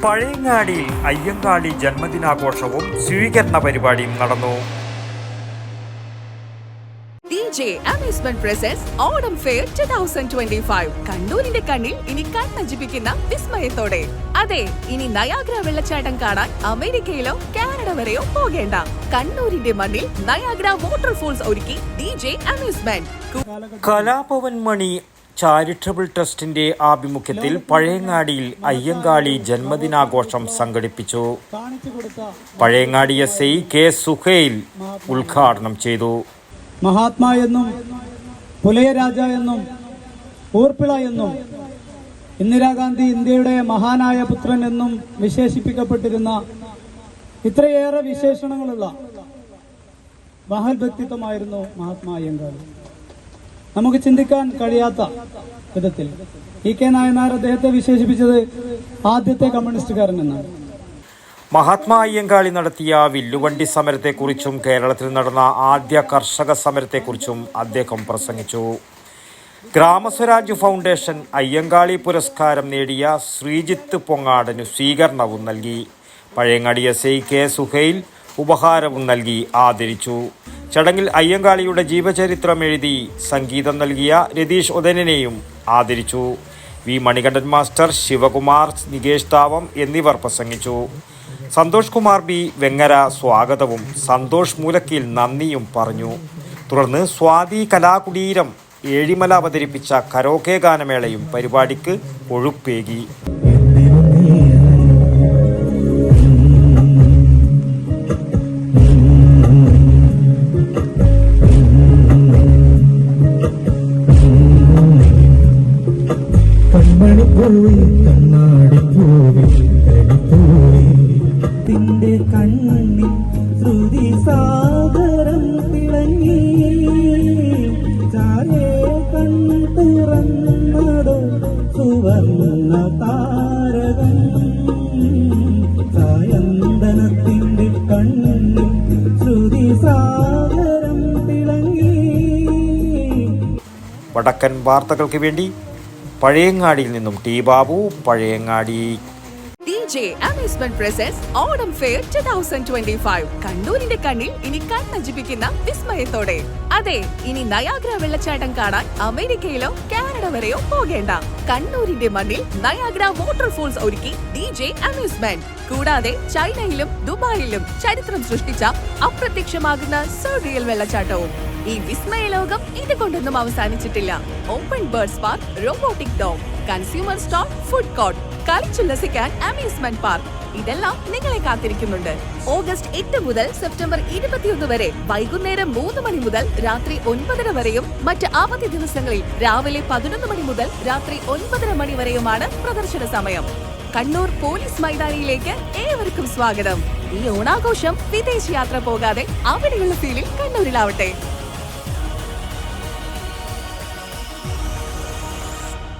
പഴയങ്ങാടിയിൽ അയ്യങ്കാളി ജന്മദിനാഘോഷവും സ്വീകരണ പരിപാടിയും നടന്നു. DJ Amusement presents Autumn Fair 2025. കണ്ണൂരിന്റെ കണ്ണിൽ ഇനി കണ്ണഞ്ചിപ്പിക്കുന്ന വിസ്മയത്തോടെ. അതെ, ഇനി നയാഗ്ര വെള്ളച്ചാട്ടം കാണാൻ അമേരിക്കയിലോ കാനഡ വരെയോ പോകേണ്ട. കണ്ണൂരിന്റെ മണ്ണിൽ നയാഗ്ര വാട്ടർഫോൾസ് ഒരുക്കി DJ Amusement. Kalabhavan Mani charitable ട്രസ്റ്റിന്റെ ആഭിമുഖ്യത്തിൽ പഴയങ്ങാടിയിൽ അയ്യങ്കാളി ജന്മദിനാഘോഷം സംഘടിപ്പിച്ചു. പഴയങ്ങാടി SI K സുഹൈൽ ഉദ്ഘാടനം ചെയ്തു. മഹാത്മാ എന്നും പുലയരാജ എന്നും ഊർപ്പിള എന്നും ഇന്ദിരാഗാന്ധി ഇന്ത്യയുടെ മഹാനായ പുത്രൻ എന്നും വിശേഷിപ്പിക്കപ്പെട്ടിരുന്ന ഇത്രയേറെ വിശേഷണങ്ങളുള്ള മഹൽ വ്യക്തിത്വമായിരുന്നു മഹാത്മാ അയ്യങ്കാളി. നമുക്ക് ചിന്തിക്കാൻ കഴിയാത്ത വിധത്തിൽ EK നായനാർ അദ്ദേഹത്തെ വിശേഷിപ്പിച്ചത് ആദ്യത്തെ കമ്മ്യൂണിസ്റ്റുകാരൻ എന്നാണ്. മഹാത്മാ അയ്യങ്കാളി നടത്തിയ വില്ലുവണ്ടി സമരത്തെക്കുറിച്ചും കേരളത്തിൽ നടന്ന ആദ്യ കർഷക സമരത്തെക്കുറിച്ചും അദ്ദേഹം പ്രസംഗിച്ചു. ഗ്രാമസ്വരാജ് ഫൗണ്ടേഷൻ അയ്യങ്കാളി പുരസ്കാരം നേടിയ ശ്രീജിത്ത് പൊങ്ങാടന് സ്വീകരണവും നൽകി. പഴയങ്ങാടി SI K സുഹൈൽ ഉപഹാരവും നൽകി ആദരിച്ചു. ചടങ്ങിൽ അയ്യങ്കാളിയുടെ ജീവചരിത്രം എഴുതി സംഗീതം നൽകിയ രതീഷ് ഉദയനെയും ആദരിച്ചു. V മണികണ്ഠൻ മാസ്റ്റർ, ശിവകുമാർ, നികേഷ് താവം എന്നിവർ പ്രസംഗിച്ചു. സന്തോഷ് കുമാർ B വെങ്ങര സ്വാഗതവും സന്തോഷ് മൂലക്കീൽ നന്ദിയും പറഞ്ഞു. തുടർന്ന് സ്വാതി കലാകുടീരം ഏഴിമല അവതരിപ്പിച്ച കരോക്കെ ഗാനമേളയും പരിപാടിക്ക് ഒഴുപ്പേകി. കണ്ണിൽ ശ്രുതി സാഗരം തിളങ്ങി ചാരേ കണ്ടുറന്നതോ സുവർണ്ണ താരകം സായന്തനത്തിന്റെ കണ്ണിൽ ശ്രുതി സാഗരം തിളങ്ങി. വടക്കൻ വാർത്തകൾക്ക് വേണ്ടി പഴയങ്ങാടിയിൽ നിന്നും T Babu, Pazhayangadi. DJ Amusement presents Autumn Fair 2025. കണ്ണൂരിന്റെ കണ്ണിൽ ഇനി കണ്ണഞ്ചിപ്പിക്കുന്ന വിസ്മയത്തോടെ. അതെ, ഇനി നയാഗ്ര വെള്ളച്ചാട്ടം കാണാൻ അമേരിക്കയിലോ കാനഡ വരെയോ പോകേണ്ട. കണ്ണൂരിന്റെ മണ്ണിൽ നയാഗ്ര വാട്ടർഫോൾസ് ഒരുക്കി DJ Amusement. കൂടാതെ ചൈനയിലും ദുബായിലും ചരിത്രം സൃഷ്ടിച്ച അപ്രത്യക്ഷമാകുന്ന സർറിയൽ വെള്ളച്ചാട്ടവും. ഈ വിസ്മയ ലോകം ഇതുകൊണ്ടൊന്നും അവസാനിച്ചിട്ടില്ല. Open birds park, robotic dome, consumer store, food court, കളിച്ചുല്ലസിക്കാൻ അമ്യൂസ്മെന്റ് പാർക്ക്, ഇതെല്ലാം നിങ്ങളെ കാത്തിരിക്കുന്നുണ്ട്. ഓഗസ്റ്റ് 8 മുതൽ സെപ്റ്റംബർ 21 വരെ വൈകുന്നേരം 3 മണി മുതൽ രാത്രി 9:30 വരെയും മറ്റ് അവധി ദിവസങ്ങളിൽ രാവിലെ 11 മണി മുതൽ രാത്രി 9:30 മണി വരെയുമാണ് പ്രദർശന സമയം. കണ്ണൂർ പോലീസ് മൈതാനിയിലേക്ക് ഏവർക്കും സ്വാഗതം. ഈ ഓണാഘോഷം വിദേശ യാത്ര പോകാതെ അവിടെയുള്ള ഫീലിൽ കണ്ണൂരിലാവട്ടെ.